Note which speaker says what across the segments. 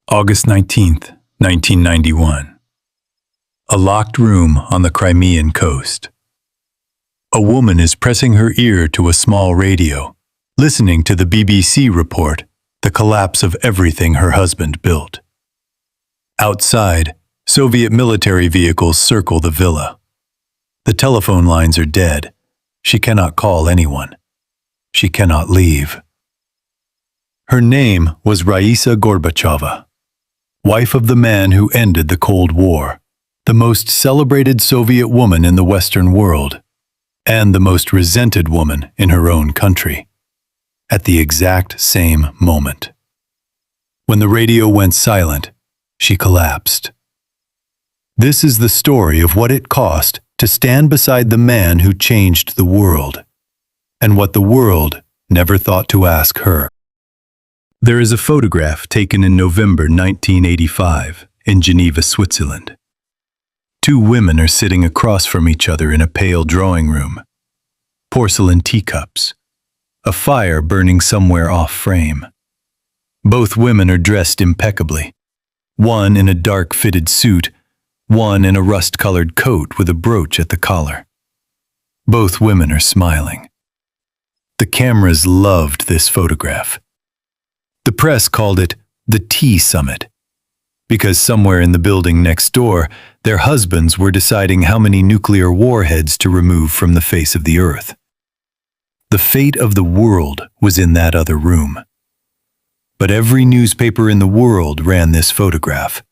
Speaker 1: August 19th, 1991. A locked room on the Crimean coast. A woman is pressing her ear to a small radio, listening to the BBC report the collapse of everything her husband built. Outside, Soviet military vehicles circle the villa. The telephone lines are dead. She cannot call anyone. She cannot leave. Her name was Raisa Gorbacheva, wife of the man who ended the Cold War, the most celebrated Soviet woman in the Western world, and the most resented woman in her own country, at the exact same moment. When the radio went silent, she collapsed. This is the story of what it cost to stand beside the man who changed the world, and what the world never thought to ask her. There is a photograph taken in November 1985 in Geneva, Switzerland. Two women are sitting across from each other in a pale drawing room. Porcelain teacups. A fire burning somewhere off frame. Both women are dressed impeccably. One in a dark fitted suit, one in a rust-colored coat with a brooch at the collar. Both women are smiling. The cameras loved this photograph. The press called it the Tea Summit, because somewhere in the building next door, their husbands were deciding how many nuclear warheads to remove from the face of the earth. The fate of the world was in that other room. But every newspaper in the world ran this photograph.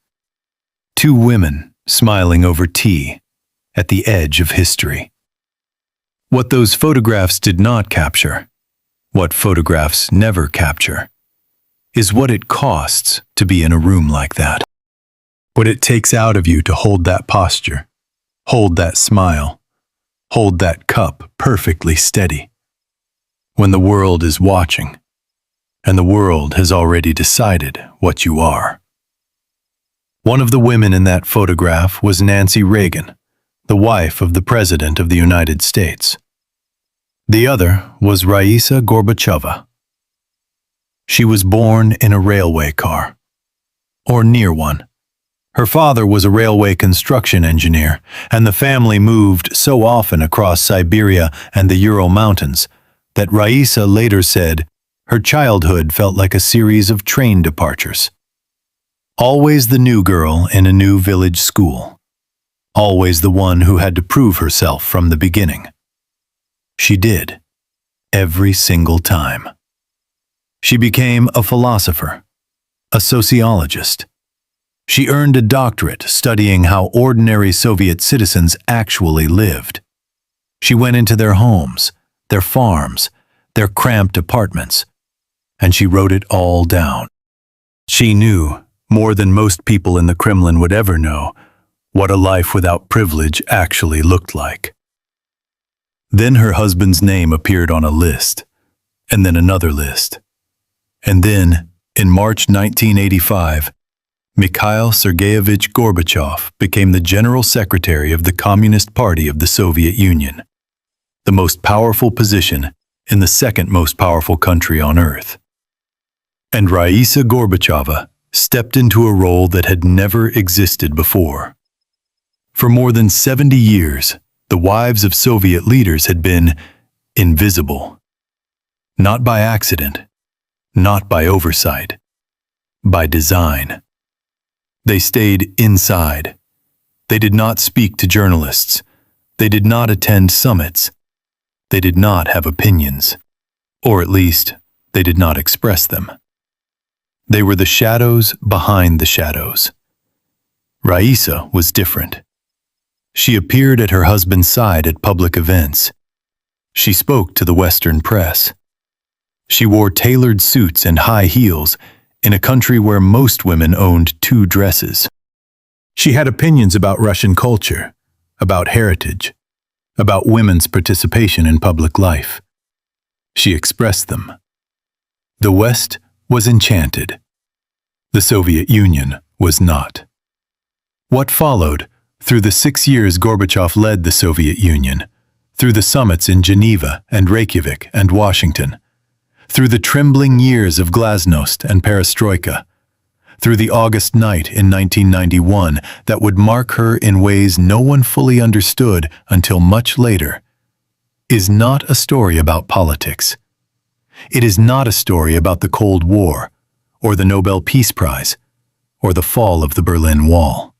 Speaker 1: Two women smiling over tea at the edge of history. What those photographs did not capture, what photographs never capture, is what it costs to be in a room like that. What it takes out of you to hold that posture, hold that smile, hold that cup perfectly steady. When the world is watching, and the world has already decided what you are. One of the women in that photograph was Nancy Reagan, the wife of the President of the United States. The other was Raisa Gorbacheva. She was born in a railway car, or near one. Her father was a railway construction engineer, and the family moved so often across Siberia and the Ural Mountains that Raisa later said her childhood felt like a series of train departures. Always the new girl in a new village school. Always the one who had to prove herself from the beginning. She did, every single time. She became a philosopher, a sociologist. She earned a doctorate studying how ordinary Soviet citizens actually lived. She went into their homes, their farms, their cramped apartments, and she wrote it all down. She knew, more than most people in the Kremlin would ever know, what a life without privilege actually looked like. Then her husband's name appeared on a list, and then another list. And then, in March 1985, Mikhail Sergeyevich Gorbachev became the General Secretary of the Communist Party of the Soviet Union, the most powerful position in the second most powerful country on earth. And Raisa Gorbacheva stepped into a role that had never existed before. For more than 70 years, the wives of Soviet leaders had been invisible. Not by accident, not by oversight, by design. They stayed inside. They did not speak to journalists. They did not attend summits. They did not have opinions, or at least, they did not express them. They were the shadows behind the shadows. Raisa was different. She appeared at her husband's side at public events. She spoke to the Western press. She wore tailored suits and high heels in a country where most women owned 2 dresses. She had opinions about Russian culture, about heritage, about women's participation in public life. She expressed them. The West was enchanted. The Soviet Union was not. What followed, through the 6 years Gorbachev led the Soviet Union, through the summits in Geneva and Reykjavik and Washington, through the trembling years of glasnost and perestroika, through the August night in 1991 that would mark her in ways no one fully understood until much later, is not a story about politics. It is not a story about the Cold War, or the Nobel Peace Prize, or the fall of the Berlin Wall.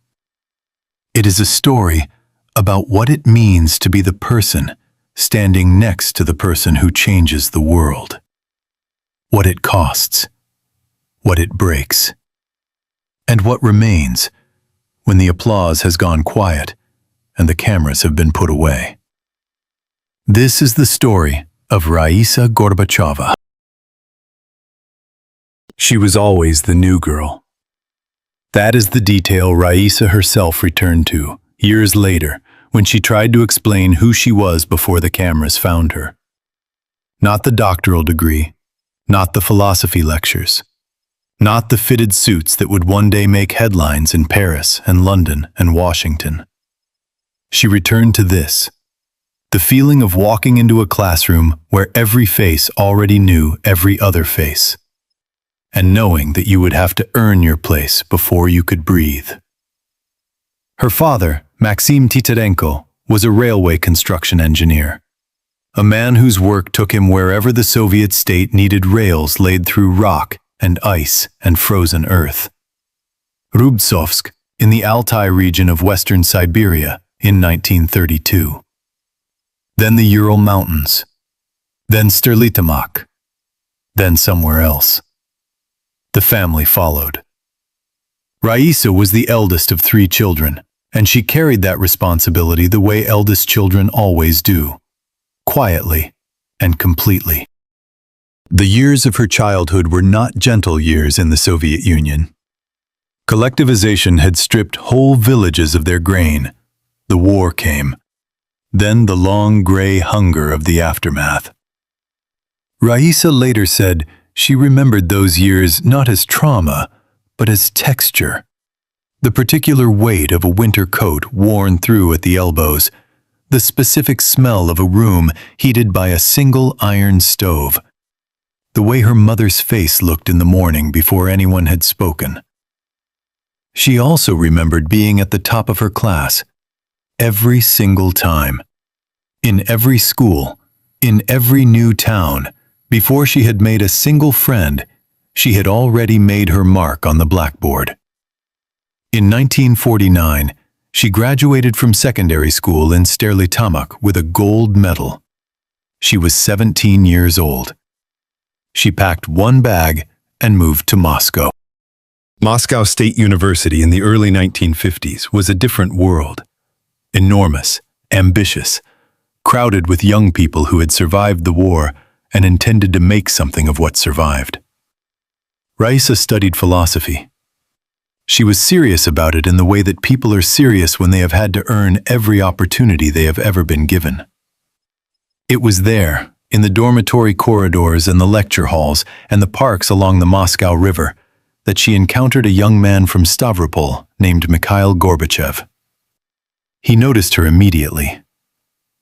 Speaker 1: It is a story about what it means to be the person standing next to the person who changes the world. What it costs, what it breaks, and what remains when the applause has gone quiet and the cameras have been put away. This is the story of Raisa Gorbacheva. She was always the new girl. That is the detail Raisa herself returned to, years later, when she tried to explain who she was before the cameras found her. Not the doctoral degree, not the philosophy lectures, not the fitted suits that would one day make headlines in Paris and London and Washington. She returned to this, the feeling of walking into a classroom where every face already knew every other face, and knowing that you would have to earn your place before you could breathe. Her father, Maxim Titarenko, was a railway construction engineer, a man whose work took him wherever the Soviet state needed rails laid through rock and ice and frozen earth. Rubtsovsk, in the Altai region of western Siberia, in 1932. Then the Ural Mountains, then Sterlitamak, then somewhere else. The family followed. Raisa was the eldest of 3 children, and she carried that responsibility the way eldest children always do, quietly and completely. The years of her childhood were not gentle years in the Soviet Union. Collectivization had stripped whole villages of their grain. The war came. Then the long gray hunger of the aftermath. Raisa later said she remembered those years not as trauma, but as texture. The particular weight of a winter coat worn through at the elbows, the specific smell of a room heated by a single iron stove, the way her mother's face looked in the morning before anyone had spoken. She also remembered being at the top of her class, every single time. In every school, in every new town, before she had made a single friend, she had already made her mark on the blackboard. In 1949, she graduated from secondary school in Sterlitamak with a gold medal. She was 17 years old. She packed one bag and moved to Moscow. Moscow State University in the early 1950s was a different world. Enormous, ambitious, crowded with young people who had survived the war and intended to make something of what survived. Raisa studied philosophy. She was serious about it in the way that people are serious when they have had to earn every opportunity they have ever been given. It was there, in the dormitory corridors and the lecture halls and the parks along the Moscow River, that she encountered a young man from Stavropol named Mikhail Gorbachev. He noticed her immediately.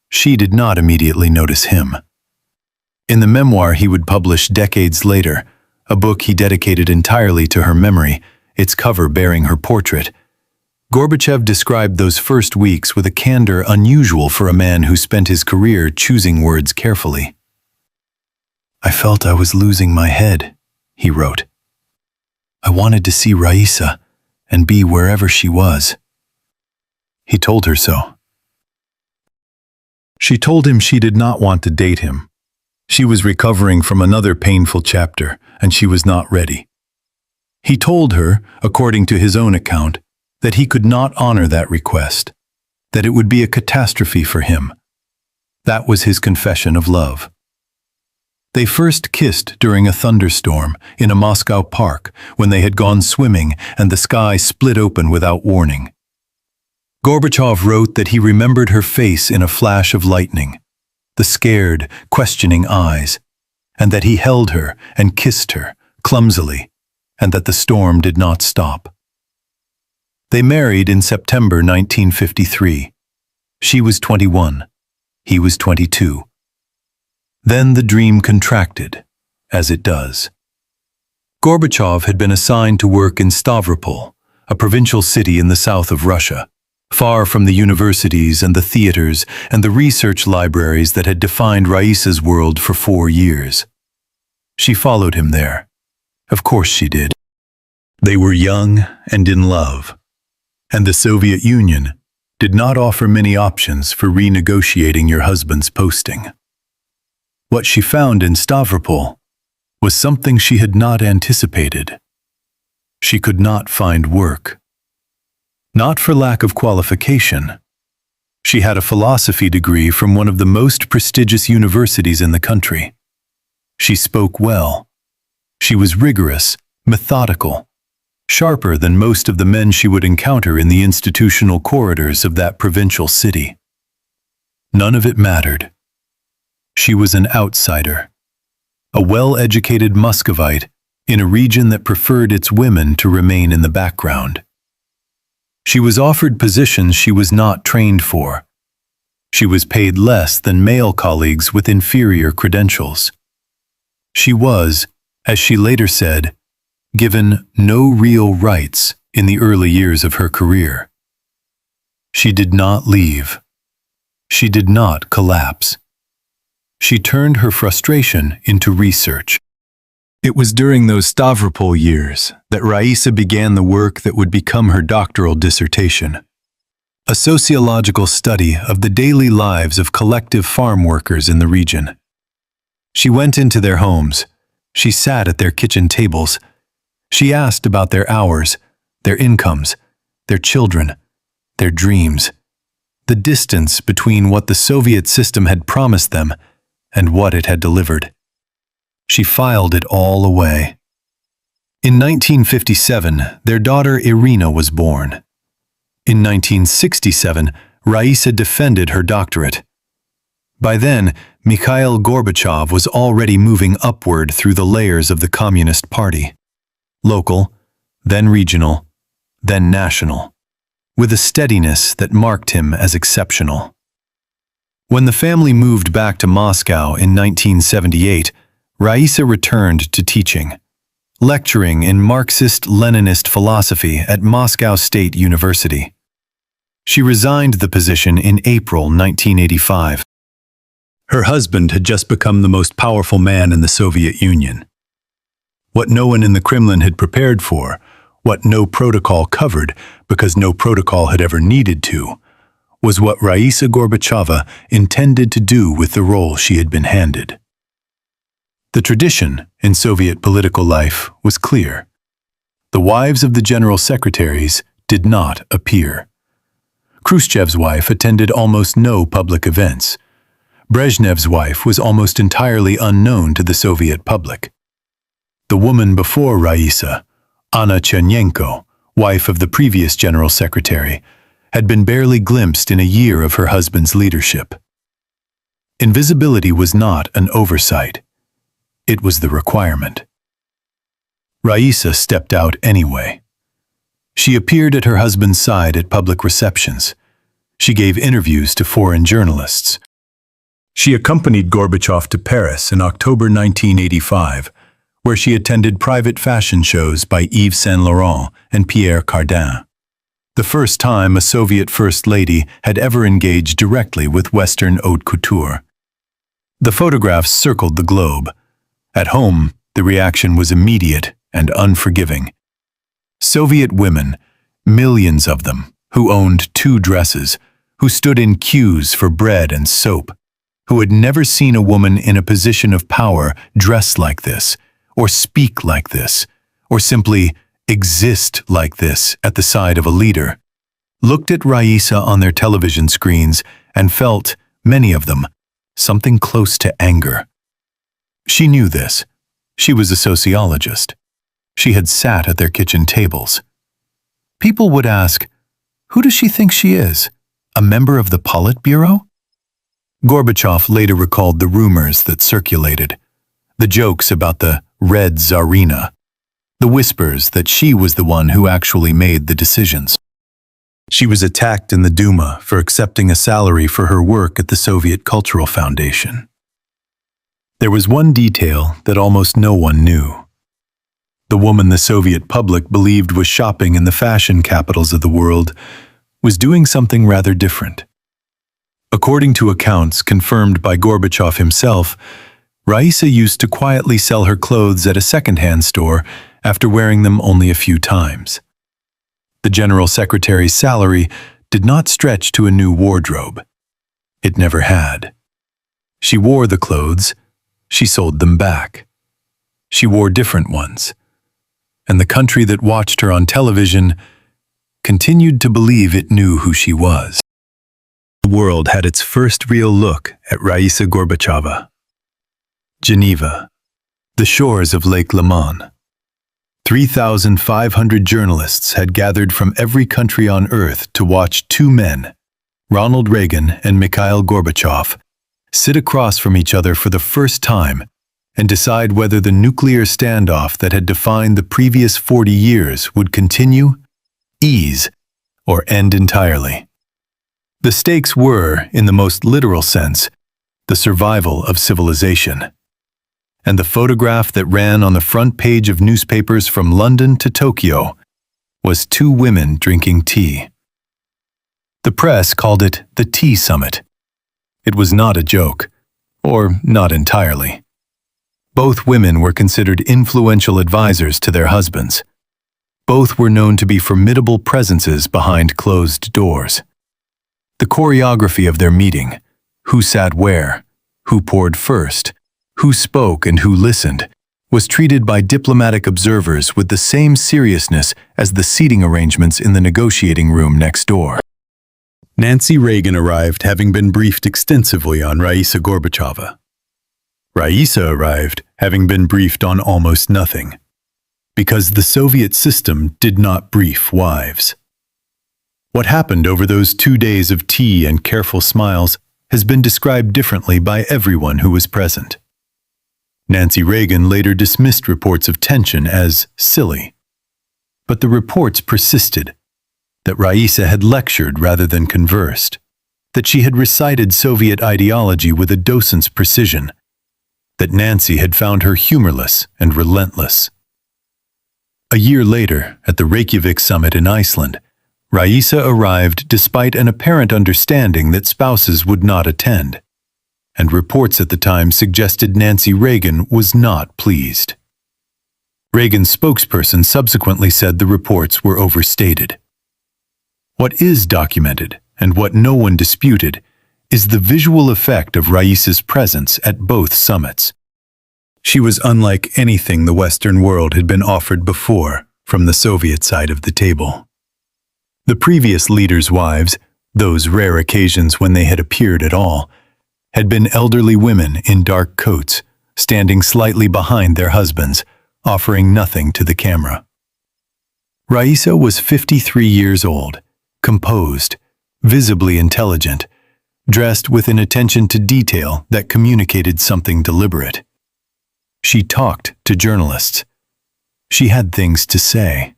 Speaker 1: She did not immediately notice him. In the memoir he would publish decades later, a book he dedicated entirely to her memory, its cover bearing her portrait, Gorbachev described those first weeks with a candor unusual for a man who spent his career choosing words carefully. "I felt I was losing my head," he wrote. "I wanted to see Raisa and be wherever she was." He told her so. She told him she did not want to date him. She was recovering from another painful chapter, and she was not ready. He told her, according to his own account, that he could not honor that request, that it would be a catastrophe for him. That was his confession of love. They first kissed during a thunderstorm in a Moscow park when they had gone swimming and the sky split open without warning. Gorbachev wrote that he remembered her face in a flash of lightning, the scared, questioning eyes, and that he held her and kissed her, clumsily, and that the storm did not stop. They married in September 1953. She was 21. He was 22. Then the dream contracted, as it does. Gorbachev had been assigned to work in Stavropol, a provincial city in the south of Russia, far from the universities and the theaters and the research libraries that had defined Raisa's world for 4 years. She followed him there. Of course she did. They were young and in love, and the Soviet Union did not offer many options for renegotiating your husband's posting. What she found in Stavropol was something she had not anticipated. She could not find work. Not for lack of qualification. She had a philosophy degree from one of the most prestigious universities in the country. She spoke well. She was rigorous, methodical, sharper than most of the men she would encounter in the institutional corridors of that provincial city. None of it mattered. She was an outsider, a well-educated Muscovite in a region that preferred its women to remain in the background. She was offered positions she was not trained for. She was paid less than male colleagues with inferior credentials. She was, as she later said, given no real rights in the early years of her career. She did not leave. She did not collapse. She turned her frustration into research. It was during those Stavropol years that Raisa began the work that would become her doctoral dissertation, a sociological study of the daily lives of collective farm workers in the region. She went into their homes. She sat at their kitchen tables. She asked about their hours, their incomes, their children, their dreams, the distance between what the Soviet system had promised them and what it had delivered. She filed it all away. In 1957, their daughter Irina was born. In 1967, Raisa defended her doctorate. By then, Mikhail Gorbachev was already moving upward through the layers of the Communist Party. Local, then regional, then national, with a steadiness that marked him as exceptional. When the family moved back to Moscow in 1978, Raisa returned to teaching, lecturing in Marxist-Leninist philosophy at Moscow State University. She resigned the position in April 1985. Her husband had just become the most powerful man in the Soviet Union. What no one in the Kremlin had prepared for, what no protocol covered because no protocol had ever needed to, was what Raisa Gorbacheva intended to do with the role she had been handed. The tradition in Soviet political life was clear. The wives of the general secretaries did not appear. Khrushchev's wife attended almost no public events. Brezhnev's wife was almost entirely unknown to the Soviet public. The woman before Raisa, Anna Chernenko, wife of the previous general secretary, had been barely glimpsed in a year of her husband's leadership. Invisibility was not an oversight. It was the requirement. Raisa stepped out anyway. She appeared at her husband's side at public receptions. She gave interviews to foreign journalists. She accompanied Gorbachev to Paris in October 1985, where she attended private fashion shows by Yves Saint Laurent and Pierre Cardin. The first time a Soviet First Lady had ever engaged directly with Western haute couture. The photographs circled the globe. At home, the reaction was immediate and unforgiving. Soviet women, millions of them, who owned 2 dresses, who stood in queues for bread and soap, who had never seen a woman in a position of power dress like this, or speak like this, or simply exist like this at the side of a leader, looked at Raisa on their television screens and felt, many of them, something close to anger. She knew this. She was a sociologist. She had sat at their kitchen tables. People would ask, who does she think she is? A member of the Politburo? Gorbachev later recalled the rumors that circulated, the jokes about the Red Tsarina, the whispers that she was the one who actually made the decisions. She was attacked in the Duma for accepting a salary for her work at the Soviet Cultural Foundation. There was one detail that almost no one knew. The woman the Soviet public believed was shopping in the fashion capitals of the world was doing something rather different. According to accounts confirmed by Gorbachev himself, Raisa used to quietly sell her clothes at a second-hand store after wearing them only a few times. The general secretary's salary did not stretch to a new wardrobe. It never had. She wore the clothes, she sold them back. She wore different ones. And the country that watched her on television continued to believe it knew who she was. The world had its first real look at Raisa Gorbacheva. Geneva, the shores of Lake Leman. 3,500 journalists had gathered from every country on earth to watch two men, Ronald Reagan and Mikhail Gorbachev, sit across from each other for the first time and decide whether the nuclear standoff that had defined the previous 40 years would continue, ease, or end entirely. The stakes were, in the most literal sense, the survival of civilization. And the photograph that ran on the front page of newspapers from London to Tokyo was two women drinking tea. The press called it the Tea Summit. It was not a joke, or not entirely. Both women were considered influential advisors to their husbands. Both were known to be formidable presences behind closed doors. The choreography of their meeting, who sat where, who poured first, who spoke and who listened, was treated by diplomatic observers with the same seriousness as the seating arrangements in the negotiating room next door. Nancy Reagan arrived having been briefed extensively on Raisa Gorbacheva. Raisa arrived having been briefed on almost nothing, because the Soviet system did not brief wives. What happened over those 2 days of tea and careful smiles has been described differently by everyone who was present. Nancy Reagan later dismissed reports of tension as silly. But the reports persisted, that Raisa had lectured rather than conversed, that she had recited Soviet ideology with a docent's precision, that Nancy had found her humorless and relentless. A year later, at the Reykjavik summit in Iceland, Raisa arrived despite an apparent understanding that spouses would not attend, and reports at the time suggested Nancy Reagan was not pleased. Reagan's spokesperson subsequently said the reports were overstated. What is documented, and what no one disputed, is the visual effect of Raisa's presence at both summits. She was unlike anything the Western world had been offered before from the Soviet side of the table. The previous leaders' wives, those rare occasions when they had appeared at all, had been elderly women in dark coats, standing slightly behind their husbands, offering nothing to the camera. Raisa was 53 years old, composed, visibly intelligent, dressed with an attention to detail that communicated something deliberate. She talked to journalists. She had things to say.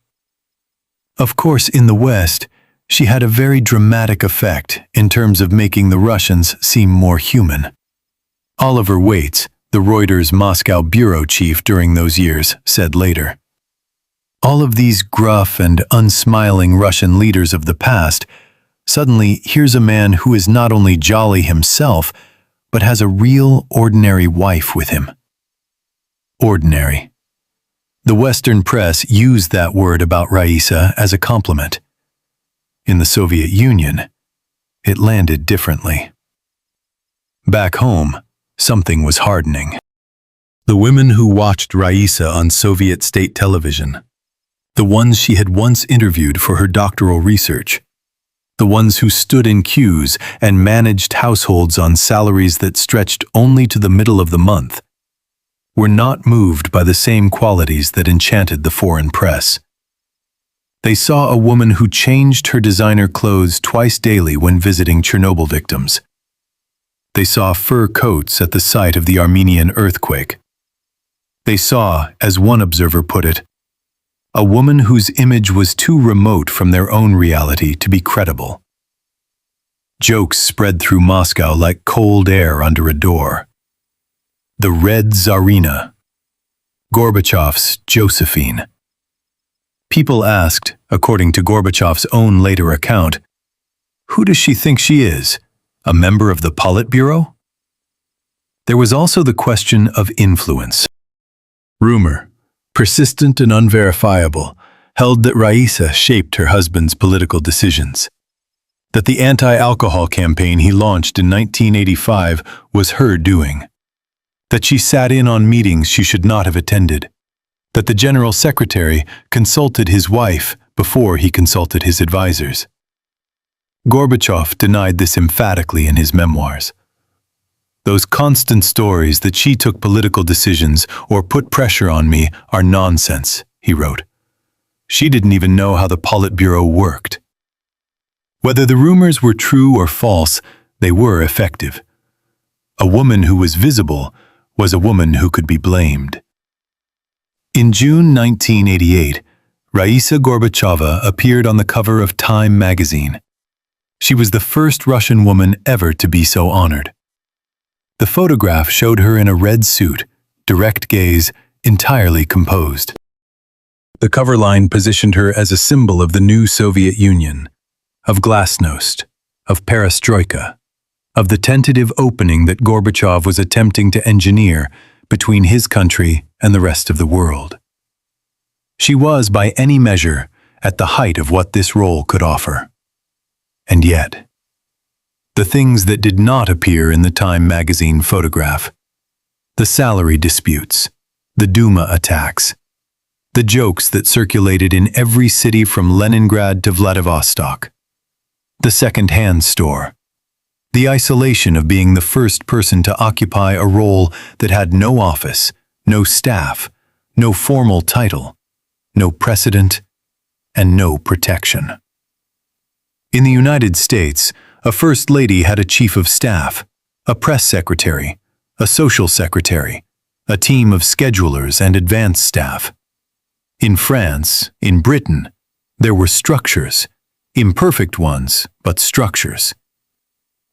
Speaker 1: Of course, in the West, she had a very dramatic effect in terms of making the Russians seem more human. Oliver Waits, the Reuters Moscow bureau chief during those years, said later, "All of these gruff and unsmiling Russian leaders of the past, suddenly here's a man who is not only jolly himself, but has a real ordinary wife with him." Ordinary. The Western press used that word about Raisa as a compliment. In the Soviet Union, it landed differently. Back home, something was hardening. The women who watched Raisa on Soviet state television, the ones she had once interviewed for her doctoral research, the ones who stood in queues and managed households on salaries that stretched only to the middle of the month, were not moved by the same qualities that enchanted the foreign press. They saw a woman who changed her designer clothes twice daily when visiting Chernobyl victims. They saw fur coats at the site of the Armenian earthquake. They saw, as one observer put it, a woman whose image was too remote from their own reality to be credible. Jokes spread through Moscow like cold air under a door. The Red Tsarina. Gorbachev's Josephine. People asked, according to Gorbachev's own later account, "Who does she think she is? A member of the Politburo?" There was also the question of influence. Rumor, persistent and unverifiable, held that Raisa shaped her husband's political decisions. That the anti-alcohol campaign he launched in 1985 was her doing. That she sat in on meetings she should not have attended. That the general secretary consulted his wife before he consulted his advisors. Gorbachev denied this emphatically in his memoirs. "Those constant stories that she took political decisions or put pressure on me are nonsense," he wrote. "She didn't even know how the Politburo worked." Whether the rumors were true or false, they were effective. A woman who was visible was a woman who could be blamed. In June 1988, Raisa Gorbacheva appeared on the cover of Time magazine. She was the first Russian woman ever to be so honored. The photograph showed her in a red suit, direct gaze, entirely composed. The cover line positioned her as a symbol of the new Soviet Union, of glasnost, of perestroika, of the tentative opening that Gorbachev was attempting to engineer between his country and the rest of the world. She was, by any measure, at the height of what this role could offer. And yet, the things that did not appear in the Time magazine photograph, the salary disputes, the Duma attacks, the jokes that circulated in every city from Leningrad to Vladivostok, the second-hand store, the isolation of being the first person to occupy a role that had no office, no staff, no formal title, no precedent, and no protection. In the United States, a first lady had a chief of staff, a press secretary, a social secretary, a team of schedulers and advance staff. In France, in Britain, there were structures, imperfect ones, but structures.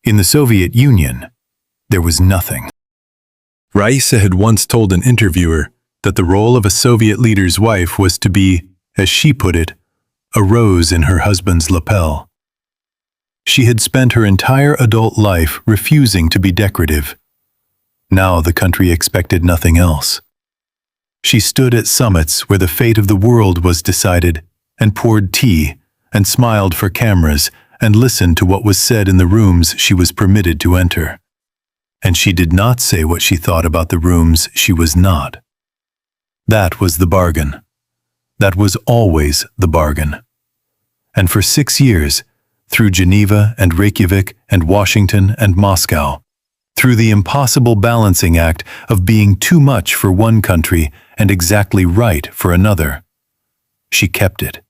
Speaker 1: In the Soviet Union, there was nothing. Raisa had once told an interviewer that the role of a Soviet leader's wife was to be, as she put it, a rose in her husband's lapel. She had spent her entire adult life refusing to be decorative. Now the country expected nothing else. She stood at summits where the fate of the world was decided, and poured tea, and smiled for cameras, and listened to what was said in the rooms she was permitted to enter. And she did not say what she thought about the rooms she was not. That was the bargain. That was always the bargain. And for 6 years, through Geneva and Reykjavik and Washington and Moscow, through the impossible balancing act of being too much for one country and exactly right for another, she kept it.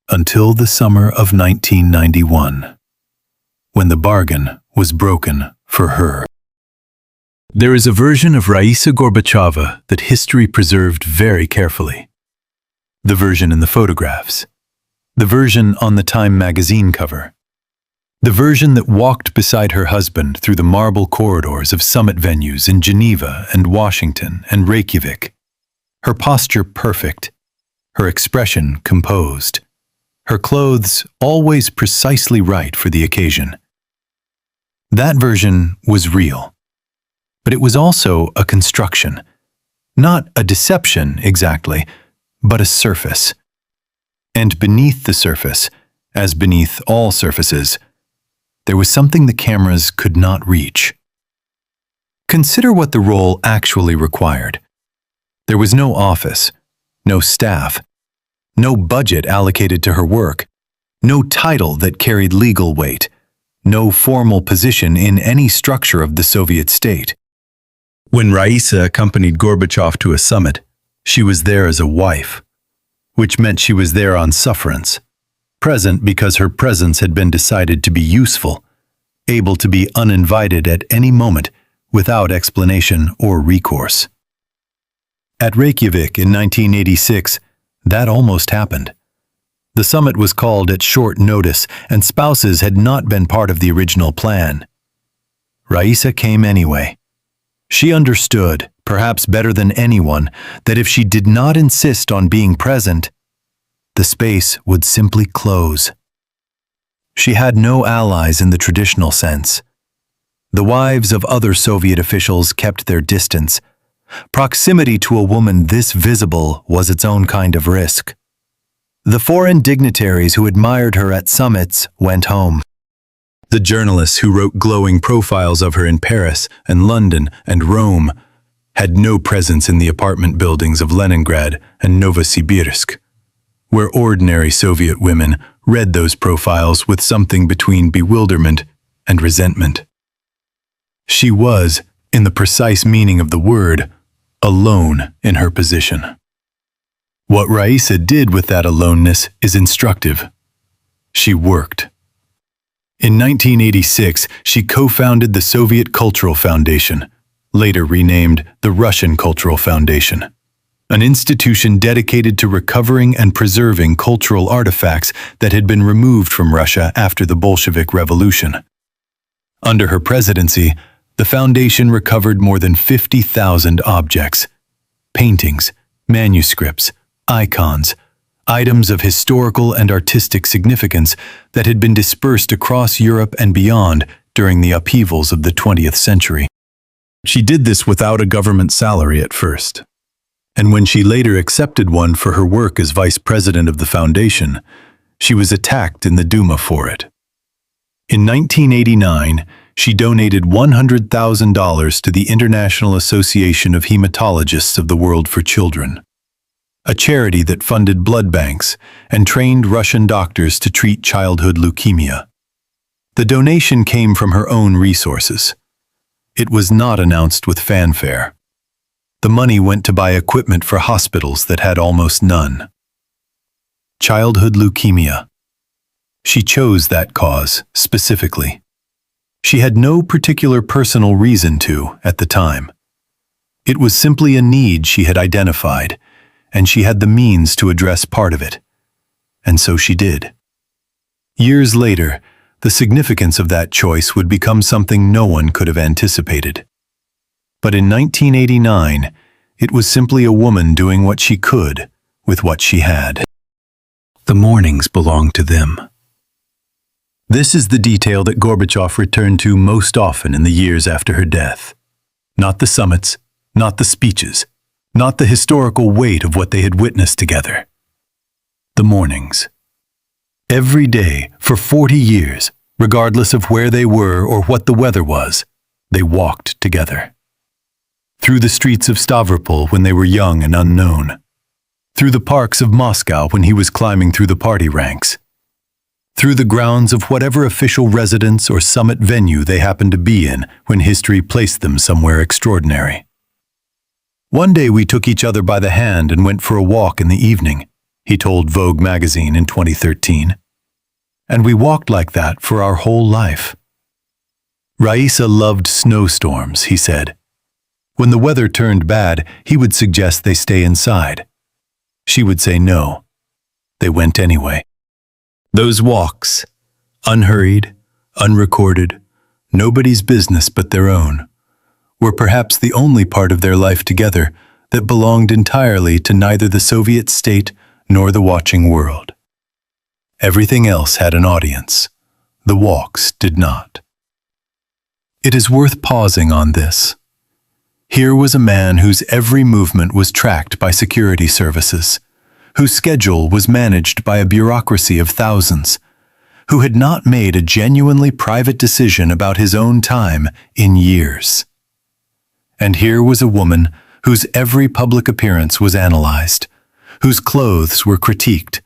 Speaker 1: Until the summer of 1991, when the bargain was broken for her. There is a version of Raisa Gorbacheva that history preserved very carefully. The version in the photographs. The version on the Time magazine cover. The version that walked beside her husband through the marble corridors of summit venues in Geneva and Washington and Reykjavik. Her posture perfect, her expression composed, her clothes always precisely right for the occasion. That version was real, but it was also a construction, not a deception exactly, but a surface. And beneath the surface, as beneath all surfaces, there was something the cameras could not reach. Consider what the role actually required. There was no office, no staff, no budget allocated to her work, no title that carried legal weight, no formal position in any structure of the Soviet state. When Raisa accompanied Gorbachev to a summit, she was there as a wife, which meant she was there on sufferance, present because her presence had been decided to be useful, able to be uninvited at any moment without explanation or recourse. At Reykjavik in 1986, that almost happened. The summit was called at short notice, and spouses had not been part of the original plan. Raisa came anyway. She understood, perhaps better than anyone, that if she did not insist on being present, the space would simply close. She had no allies in the traditional sense. The wives of other Soviet officials kept their distance. Proximity to a woman this visible was its own kind of risk. The foreign dignitaries who admired her at summits went home. The journalists who wrote glowing profiles of her in Paris and London and Rome had no presence in the apartment buildings of Leningrad and Novosibirsk, where ordinary Soviet women read those profiles with something between bewilderment and resentment. She was, in the precise meaning of the word, alone in her position. What Raisa did with that aloneness is instructive. She worked. In 1986, she co-founded the Soviet Cultural Foundation, later renamed the Russian Cultural Foundation, an institution dedicated to recovering and preserving cultural artifacts that had been removed from Russia after the Bolshevik Revolution. Under her presidency, the foundation recovered more than 50,000 objects, paintings, manuscripts, icons, items of historical and artistic significance that had been dispersed across Europe and beyond during the upheavals of the 20th century. She did this without a government salary at first, and when she later accepted one for her work as vice president of the foundation, she was attacked in the Duma for it. In 1989, she donated $100,000 to the International Association of Hematologists of the World for Children, a charity that funded blood banks and trained Russian doctors to treat childhood leukemia. The donation came from her own resources. It was not announced with fanfare. The money went to buy equipment for hospitals that had almost none. Childhood leukemia. She chose that cause specifically. She had no particular personal reason to at the time. It was simply a need she had identified, and she had the means to address part of it. And so she did. Years later, the significance of that choice would become something no one could have anticipated. But in 1989, it was simply a woman doing what she could with what she had. The mornings belonged to them. This is the detail that Gorbachev returned to most often in the years after her death. Not the summits, not the speeches, not the historical weight of what they had witnessed together. The mornings. Every day, for 40 years, regardless of where they were or what the weather was, they walked together. Through the streets of Stavropol when they were young and unknown. Through the parks of Moscow when he was climbing through the party ranks. Through the grounds of whatever official residence or summit venue they happened to be in when history placed them somewhere extraordinary. One day we took each other by the hand and went for a walk in the evening, he told Vogue magazine in 2013. And we walked like that for our whole life. Raisa loved snowstorms, he said. When the weather turned bad, he would suggest they stay inside. She would say no. They went anyway. Those walks, unhurried, unrecorded, nobody's business but their own, were perhaps the only part of their life together that belonged entirely to neither the Soviet state nor the watching world. Everything else had an audience. The walks did not. It is worth pausing on this. Here was a man whose every movement was tracked by security services, whose schedule was managed by a bureaucracy of thousands, who had not made a genuinely private decision about his own time in years. And here was a woman whose every public appearance was analyzed, whose clothes were critiqued,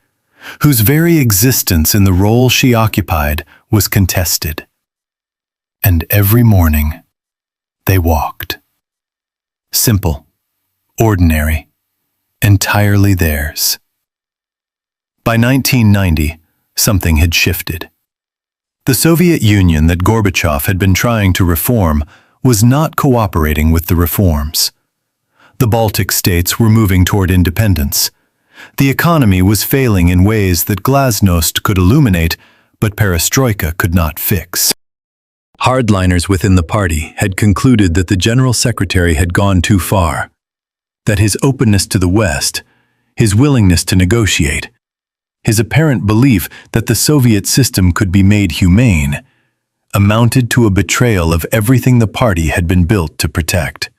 Speaker 1: whose very existence in the role she occupied was contested. And every morning, they walked. Simple, ordinary, entirely theirs. By 1990, something had shifted. The Soviet Union that Gorbachev had been trying to reform was not cooperating with the reforms. The Baltic states were moving toward independence. The economy was failing in ways that glasnost could illuminate, but perestroika could not fix. Hardliners within the party had concluded that the General Secretary had gone too far, that his openness to the West, his willingness to negotiate, his apparent belief that the Soviet system could be made humane, amounted to a betrayal of everything the party had been built to protect.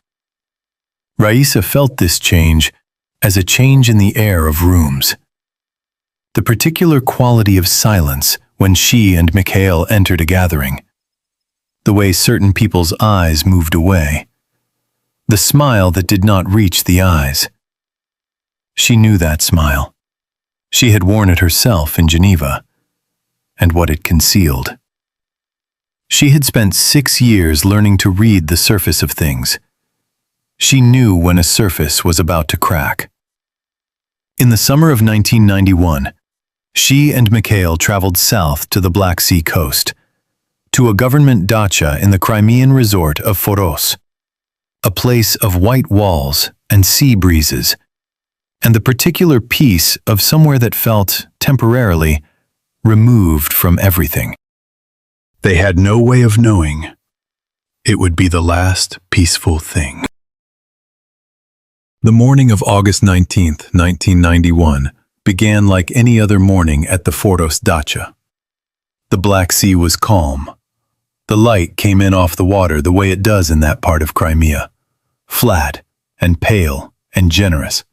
Speaker 1: Raisa felt this change as a change in the air of rooms. The particular quality of silence when she and Mikhail entered a gathering, the way certain people's eyes moved away, the smile that did not reach the eyes. She knew that smile. She had worn it herself in Geneva, and what it concealed. She had spent 6 years learning to read the surface of things. She knew when a surface was about to crack. In the summer of 1991, she and Mikhail traveled south to the Black Sea coast, to a government dacha in the Crimean resort of Foros, a place of white walls and sea breezes, and the particular peace of somewhere that felt, temporarily, removed from everything. They had no way of knowing. It would be the last peaceful thing. The morning of August 19, 1991, began like any other morning at the Foros dacha. The Black Sea was calm. The light came in off the water the way it does in that part of Crimea, flat and pale and generous,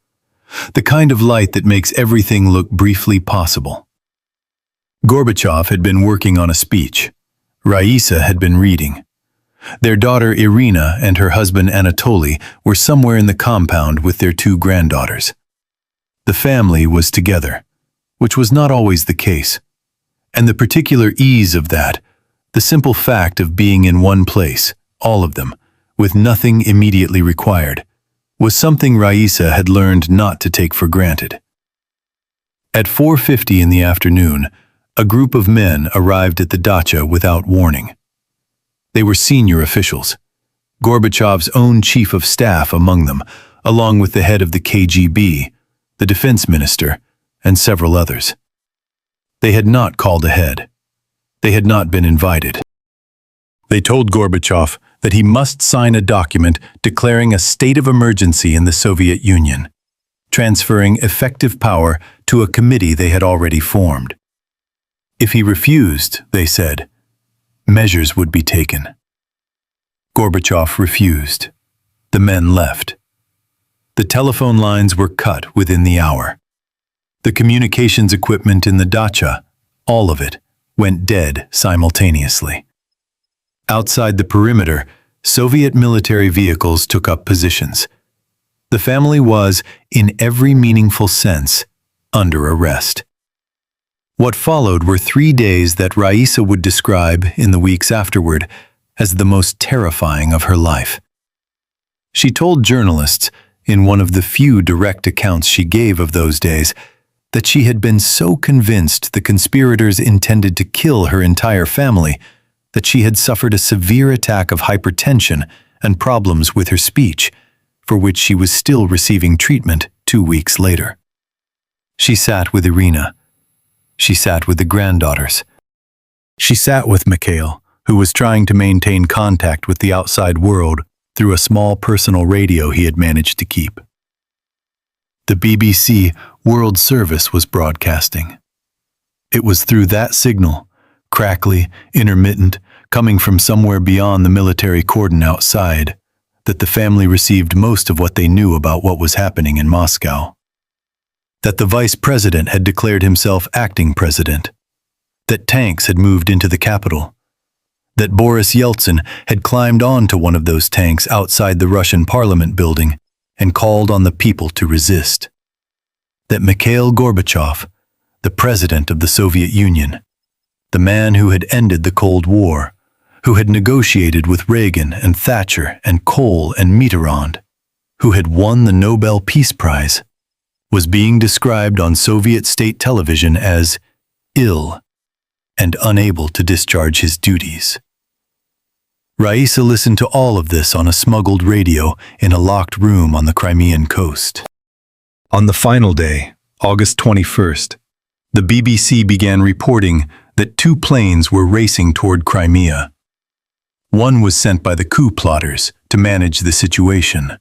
Speaker 1: the kind of light that makes everything look briefly possible. Gorbachev had been working on a speech. Raisa had been reading. Their daughter Irina and her husband Anatoly were somewhere in the compound with their 2 granddaughters. The family was together, which was not always the case, and the particular ease of that, the simple fact of being in one place, all of them, with nothing immediately required, was something Raisa had learned not to take for granted. At 4:50 in the afternoon, a group of men arrived at the dacha without warning. They were senior officials, Gorbachev's own chief of staff among them, along with the head of the KGB, the defense minister, and several others. They had not called ahead. They had not been invited. They told Gorbachev that he must sign a document declaring a state of emergency in the Soviet Union, transferring effective power to a committee they had already formed. If he refused, they said, measures would be taken. Gorbachev refused. The men left. The telephone lines were cut within the hour. The communications equipment in the dacha, all of it, went dead simultaneously. Outside the perimeter, Soviet military vehicles took up positions. The family was, in every meaningful sense, under arrest. What followed were 3 days that Raisa would describe, in the weeks afterward, as the most terrifying of her life. She told journalists, in one of the few direct accounts she gave of those days, that she had been so convinced the conspirators intended to kill her entire family that she had suffered a severe attack of hypertension and problems with her speech, for which she was still receiving treatment 2 weeks later. She sat with Irina. She sat with the granddaughters. She sat with Mikhail, who was trying to maintain contact with the outside world through a small personal radio he had managed to keep. The BBC World Service was broadcasting. It was through that signal, crackly, intermittent, coming from somewhere beyond the military cordon outside, that the family received most of what they knew about what was happening in Moscow. That the vice president had declared himself acting president, that tanks had moved into the capital, that Boris Yeltsin had climbed onto one of those tanks outside the Russian parliament building and called on the people to resist, that Mikhail Gorbachev, the president of the Soviet Union, the man who had ended the Cold War, who had negotiated with Reagan and Thatcher and Kohl and Mitterrand, who had won the Nobel Peace Prize, was being described on Soviet state television as ill and unable to discharge his duties. Raisa listened to all of this on a smuggled radio in a locked room on the Crimean coast. On the final day, August 21st, the BBC began reporting that 2 planes were racing toward Crimea. One was sent by the coup plotters to manage the situation.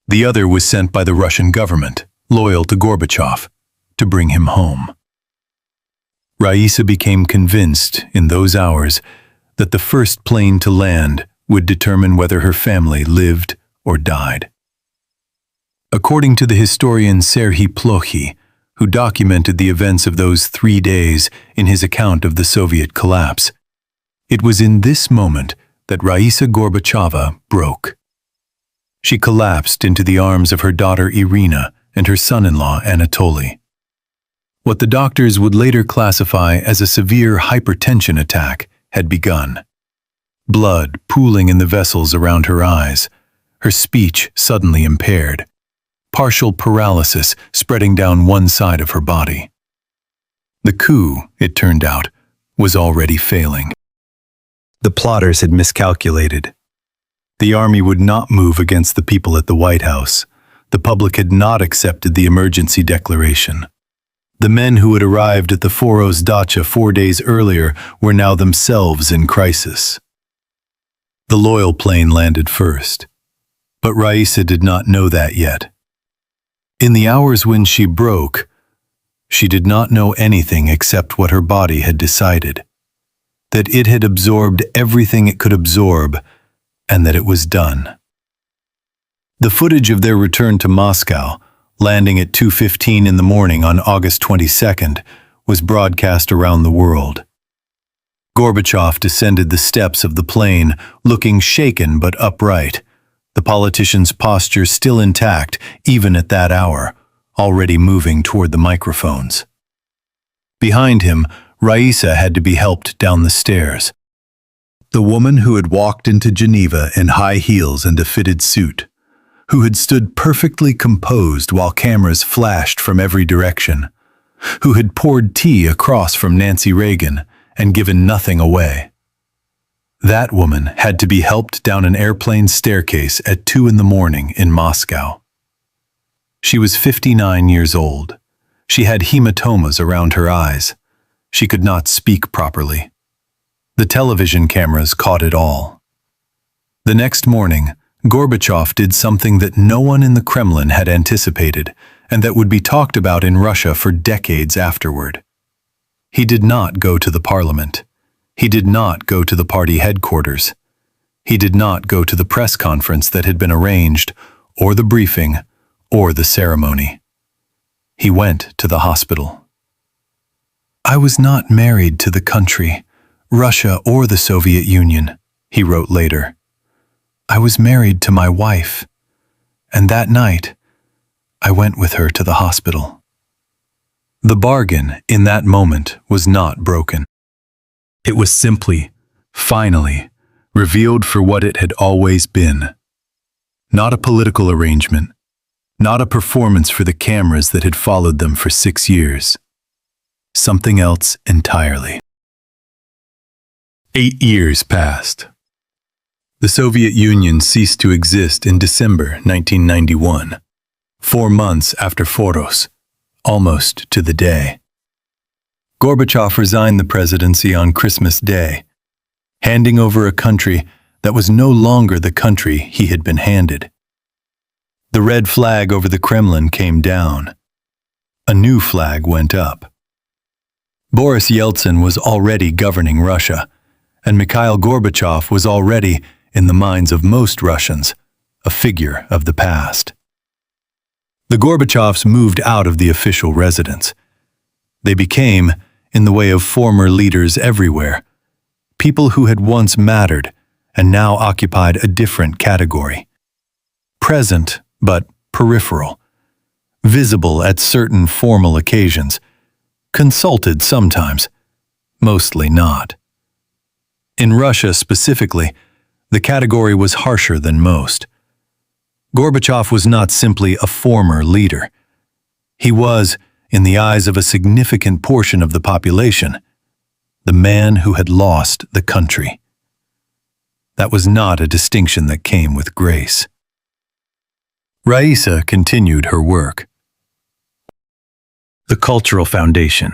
Speaker 1: The other was sent by the Russian government, loyal to Gorbachev, to bring him home. Raisa became convinced in those hours that the first plane to land would determine whether her family lived or died. According to the historian Serhiy Plokhy, who documented the events of those 3 days in his account of the Soviet collapse, it was in this moment that Raisa Gorbacheva broke. She collapsed into the arms of her daughter Irina and her son-in-law Anatoly. What the doctors would later classify as a severe hypertension attack had begun. Blood pooling in the vessels around her eyes, her speech suddenly impaired, partial paralysis spreading down one side of her body. The coup, it turned out, was already failing. The plotters had miscalculated. The army would not move against the people at the White House. The public had not accepted the emergency declaration. The men who had arrived at the Foros dacha 4 days earlier were now themselves in crisis. The loyal plane landed first, but Raisa did not know that yet. In the hours when she broke, she did not know anything except what her body had decided, that it had absorbed everything it could absorb, and that it was done. The footage of their return to Moscow, landing at 2:15 in the morning on August 22nd, was broadcast around the world. Gorbachev descended the steps of the plane, looking shaken but upright, the politician's posture still intact even at that hour, already moving toward the microphones. Behind him, Raisa had to be helped down the stairs. The woman who had walked into Geneva in high heels and a fitted suit, who had stood perfectly composed while cameras flashed from every direction, who had poured tea across from Nancy Reagan and given nothing away. That woman had to be helped down an airplane staircase at 2 in the morning in Moscow. She was 59 years old. She had hematomas around her eyes. She could not speak properly. The television cameras caught it all. The next morning, Gorbachev did something that no one in the Kremlin had anticipated, and that would be talked about in Russia for decades afterward. He did not go to the parliament. He did not go to the party headquarters. He did not go to the press conference that had been arranged, or the briefing, or the ceremony. He went to the hospital. "I was not married to the country, Russia or the Soviet Union," he wrote later. "I was married to my wife, and that night I went with her to the hospital." The bargain in that moment was not broken. It was simply, finally, revealed for what it had always been. Not a political arrangement, not a performance for the cameras that had followed them for 6 years. Something else entirely. 8 years passed. The Soviet Union ceased to exist in December 1991, 4 months after Foros, almost to the day. Gorbachev resigned the presidency on Christmas Day, handing over a country that was no longer the country he had been handed. The red flag over the Kremlin came down. A new flag went up. Boris Yeltsin was already governing Russia, and Mikhail Gorbachev was already, in the minds of most Russians, a figure of the past. The Gorbachevs moved out of the official residence. They became, in the way of former leaders everywhere, people who had once mattered and now occupied a different category. Present, but peripheral. Visible at certain formal occasions. Consulted sometimes, mostly not. In Russia specifically, the category was harsher than most. Gorbachev was not simply a former leader. He was, in the eyes of a significant portion of the population, the man who had lost the country. That was not a distinction that came with grace. Raisa continued her work. The Cultural Foundation,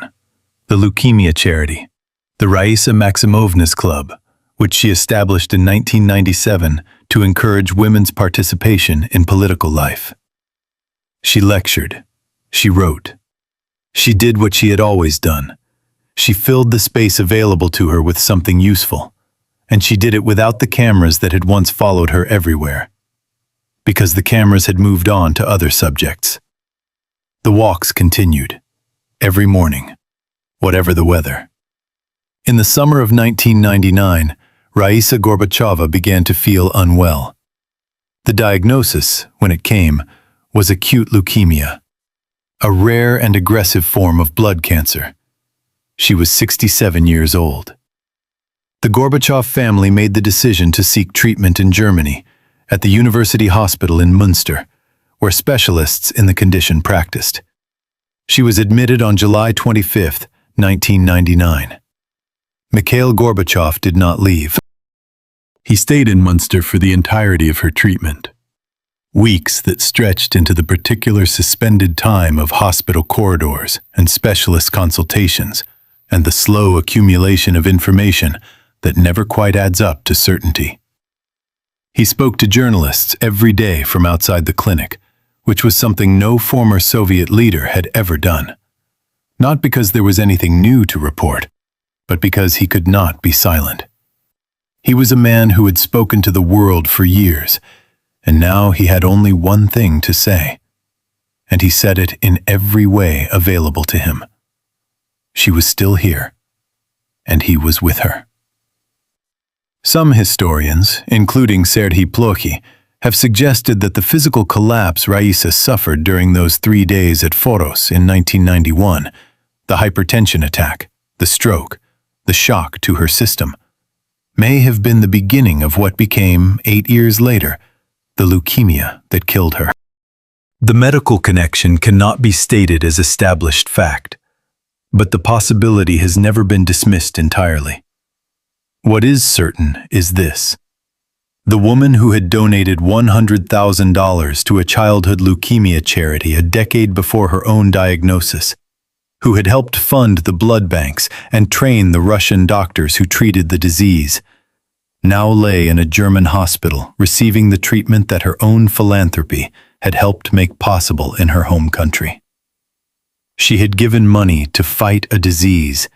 Speaker 1: the Leukemia Charity, the Raisa Maximovna's Club which she established in 1997 to encourage women's participation in political life. She lectured. She wrote. She did what she had always done. She filled the space available to her with something useful, and she did it without the cameras that had once followed her everywhere, because the cameras had moved on to other subjects. The walks continued, every morning, whatever the weather. In the summer of 1999, Raisa Gorbacheva began to feel unwell. The diagnosis, when it came, was acute leukemia, a rare and aggressive form of blood cancer. She was 67 years old. The Gorbachev family made the decision to seek treatment in Germany, at the University Hospital in Münster, where specialists in the condition practiced. She was admitted on July 25, 1999. Mikhail Gorbachev did not leave. He stayed in Münster for the entirety of her treatment. Weeks that stretched into the particular suspended time of hospital corridors and specialist consultations, and the slow accumulation of information that never quite adds up to certainty. He spoke to journalists every day from outside the clinic, which was something no former Soviet leader had ever done. Not because there was anything new to report, but because he could not be silent. He was a man who had spoken to the world for years, and now he had only one thing to say, and he said it in every way available to him. She was still here, and he was with her. Some historians, including Serhii Plokhy, have suggested that the physical collapse Raisa suffered during those 3 days at Foros in 1991, the hypertension attack, the stroke, the shock to her system, may have been the beginning of what became, 8 years later, the leukemia that killed her. The medical connection cannot be stated as established fact, but the possibility has never been dismissed entirely. What is certain is this. The woman who had donated $100,000 to a childhood leukemia charity a decade before her own diagnosis, who had helped fund the blood banks and train the Russian doctors who treated the disease, now lay in a German hospital receiving the treatment that her own philanthropy had helped make possible in her home country. She had given money to fight a disease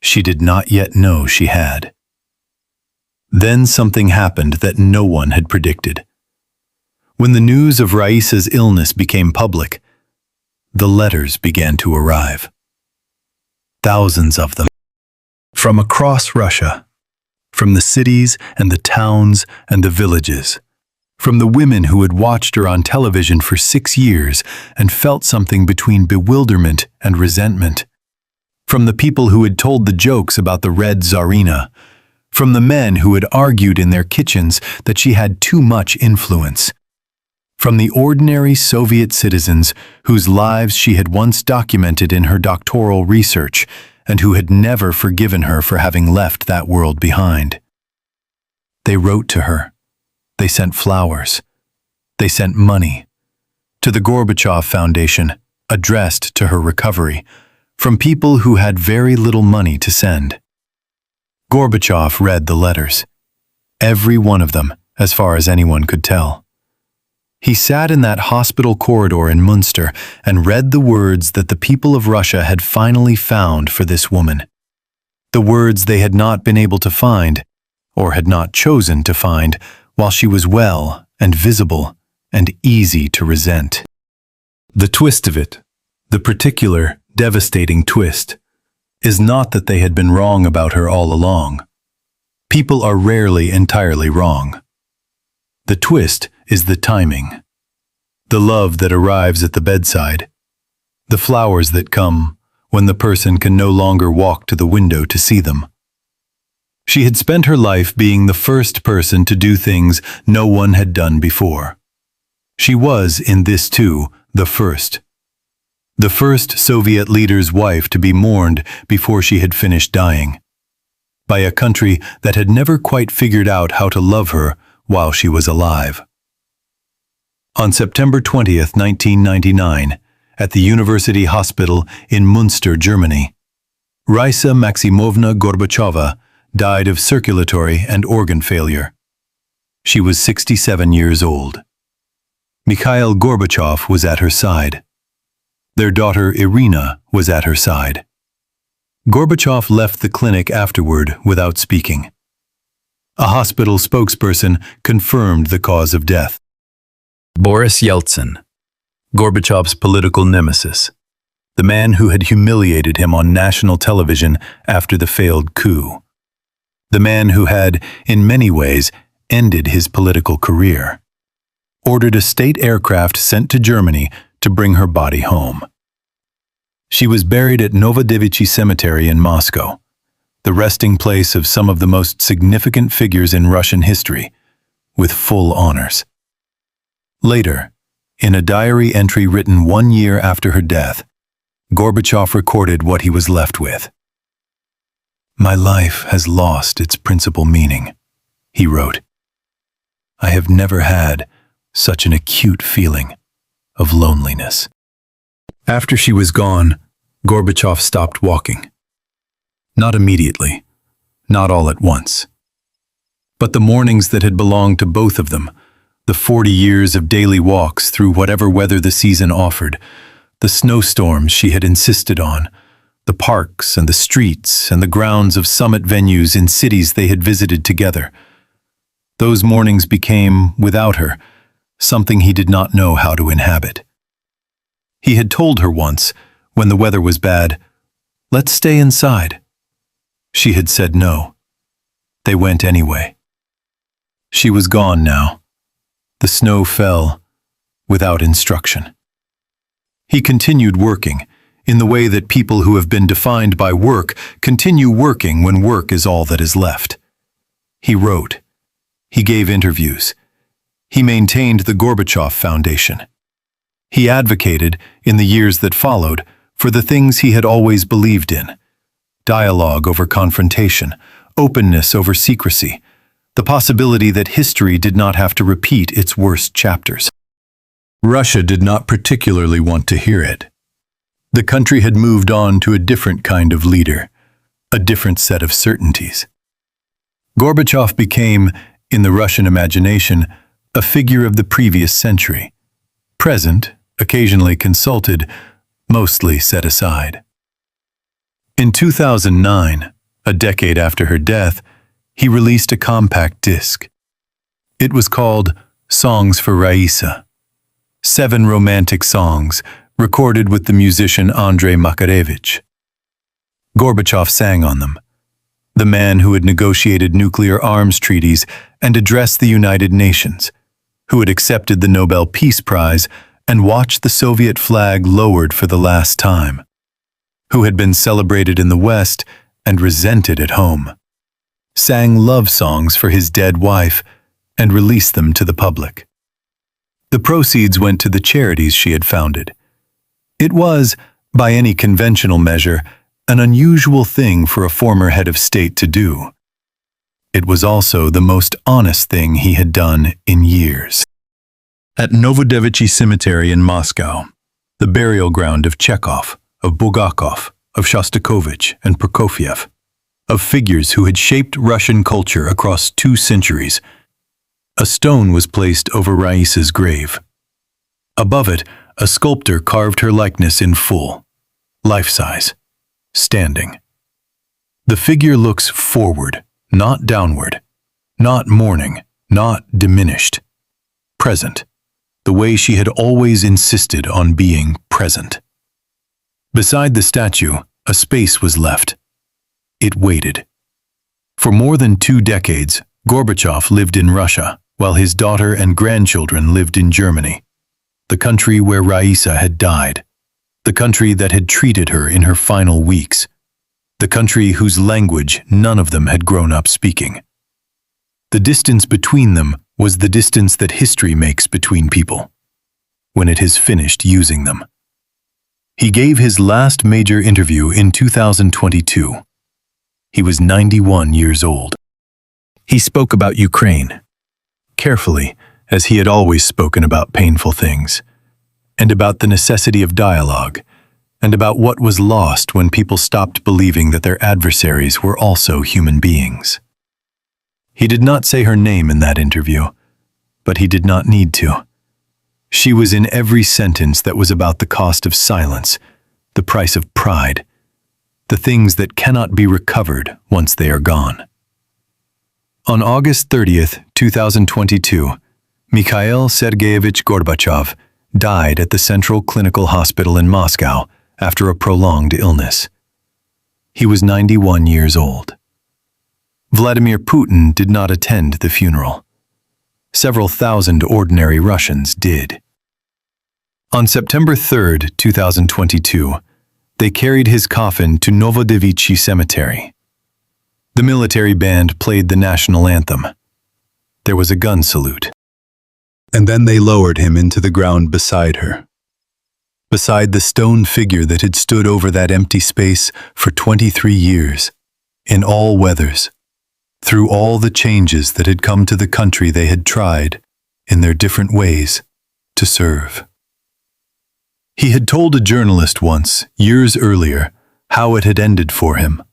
Speaker 1: she did not yet know she had. Then something happened that no one had predicted. When the news of Raisa's illness became public, the letters began to arrive. Thousands of them. From across Russia, from the cities and the towns and the villages, from the women who had watched her on television for 6 years and felt something between bewilderment and resentment, from the people who had told the jokes about the Red Tsarina, from the men who had argued in their kitchens that she had too much influence, from the ordinary Soviet citizens whose lives she had once documented in her doctoral research and who had never forgiven her for having left that world behind. They wrote to her. They sent flowers. They sent money. To the Gorbachev Foundation, addressed to her recovery, from people who had very little money to send. Gorbachev read the letters. Every one of them, as far as anyone could tell. He sat in that hospital corridor in Münster and read the words that the people of Russia had finally found for this woman. The words they had not been able to find, or had not chosen to find, while she was well and visible and easy to resent. The twist of it, the particular, devastating twist, is not that they had been wrong about her all along. People are rarely entirely wrong. The twist is the timing. The love that arrives at the bedside. The flowers that come when the person can no longer walk to the window to see them. She had spent her life being the first person to do things no one had done before. She was, in this too, the first. The first Soviet leader's wife to be mourned before she had finished dying. By a country that had never quite figured out how to love her while she was alive. On September 20th, 1999, at the University Hospital in Münster, Germany, Raisa Maximovna Gorbacheva died of circulatory and organ failure. She was 67 years old. Mikhail Gorbachev was at her side. Their daughter Irina was at her side. Gorbachev left the clinic afterward without speaking. A hospital spokesperson confirmed the cause of death. Boris Yeltsin, Gorbachev's political nemesis, the man who had humiliated him on national television after the failed coup. The man who had, in many ways, ended his political career, ordered a state aircraft sent to Germany to bring her body home. She was buried at Novodevichy Cemetery in Moscow, the resting place of some of the most significant figures in Russian history, with full honors. Later, in a diary entry written 1 year after her death, Gorbachev recorded what he was left with. "My life has lost its principal meaning," he wrote. "I have never had such an acute feeling of loneliness." After she was gone, Gorbachev stopped walking. Not immediately, not all at once. But the mornings that had belonged to both of them, the 40 years of daily walks through whatever weather the season offered, the snowstorms she had insisted on, the parks and the streets and the grounds of summit venues in cities they had visited together. Those mornings became, without her, something he did not know how to inhabit. He had told her once, when the weather was bad, "Let's stay inside." She had said no. They went anyway. She was gone now. The snow fell, without instruction. He continued working, in the way that people who have been defined by work continue working when work is all that is left. He wrote. He gave interviews. He maintained the Gorbachev Foundation. He advocated, in the years that followed, for the things he had always believed in: dialogue over confrontation, openness over secrecy, the possibility that history did not have to repeat its worst chapters. Russia did not particularly want to hear it. The country had moved on to a different kind of leader, a different set of certainties. Gorbachev became, in the Russian imagination, a figure of the previous century, present, occasionally consulted, mostly set aside. In 2009, a decade after her death, he released a compact disc. It was called Songs for Raisa, 7 romantic songs recorded with the musician Andrei Makarevich. Gorbachev sang on them, the man who had negotiated nuclear arms treaties and addressed the United Nations, who had accepted the Nobel Peace Prize and watched the Soviet flag lowered for the last time, who had been celebrated in the West and resented at home, sang love songs for his dead wife and released them to the public. The proceeds went to the charities she had founded. It was, by any conventional measure, an unusual thing for a former head of state to do. It was also the most honest thing he had done in years. At Novodevichy Cemetery in Moscow, the burial ground of Chekhov, of Bulgakov, of Shostakovich and Prokofiev, of figures who had shaped Russian culture across 2 centuries, a stone was placed over Raisa's grave. Above it, a sculptor carved her likeness in full, life-size, standing. The figure looks forward, not downward, not mourning, not diminished, present, the way she had always insisted on being present. Beside the statue, a space was left. It waited. For more than 2 decades, Gorbachev lived in Russia, while his daughter and grandchildren lived in Germany, the country where Raisa had died, the country that had treated her in her final weeks, the country whose language none of them had grown up speaking. The distance between them was the distance that history makes between people, when it has finished using them. He gave his last major interview in 2022. He was 91 years old. He spoke about Ukraine, carefully, as he had always spoken about painful things, and about the necessity of dialogue, and about what was lost when people stopped believing that their adversaries were also human beings. He did not say her name in that interview, but he did not need to. She was in every sentence that was about the cost of silence, the price of pride, the things that cannot be recovered once they are gone. On August 30th, 2022, Mikhail Sergeyevich Gorbachev died at the Central Clinical Hospital in Moscow after a prolonged illness. He was 91 years old. Vladimir Putin did not attend the funeral. Several thousand ordinary Russians did. On September 3rd, 2022, they carried his coffin to Novodevichy Cemetery. The military band played the national anthem. There was a gun salute. And then they lowered him into the ground beside her. Beside the stone figure that had stood over that empty space for 23 years, in all weathers, through all the changes that had come to the country they had tried, in their different ways, to serve. He had told a journalist once, years earlier, how it had ended for him.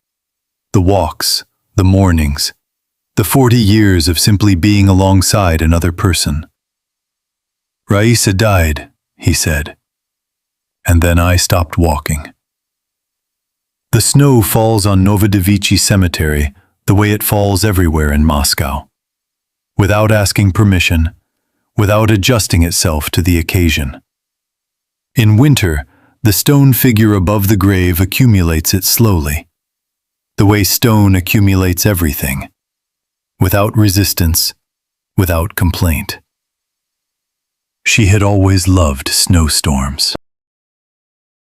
Speaker 1: The walks, the mornings, the 40 years of simply being alongside another person. Raisa died, he said, and then I stopped walking. The snow falls on Novodevichy Cemetery the way it falls everywhere in Moscow, without asking permission, without adjusting itself to the occasion. In winter, the stone figure above the grave accumulates it slowly, the way stone accumulates everything, without resistance, without complaint. She had always loved snowstorms.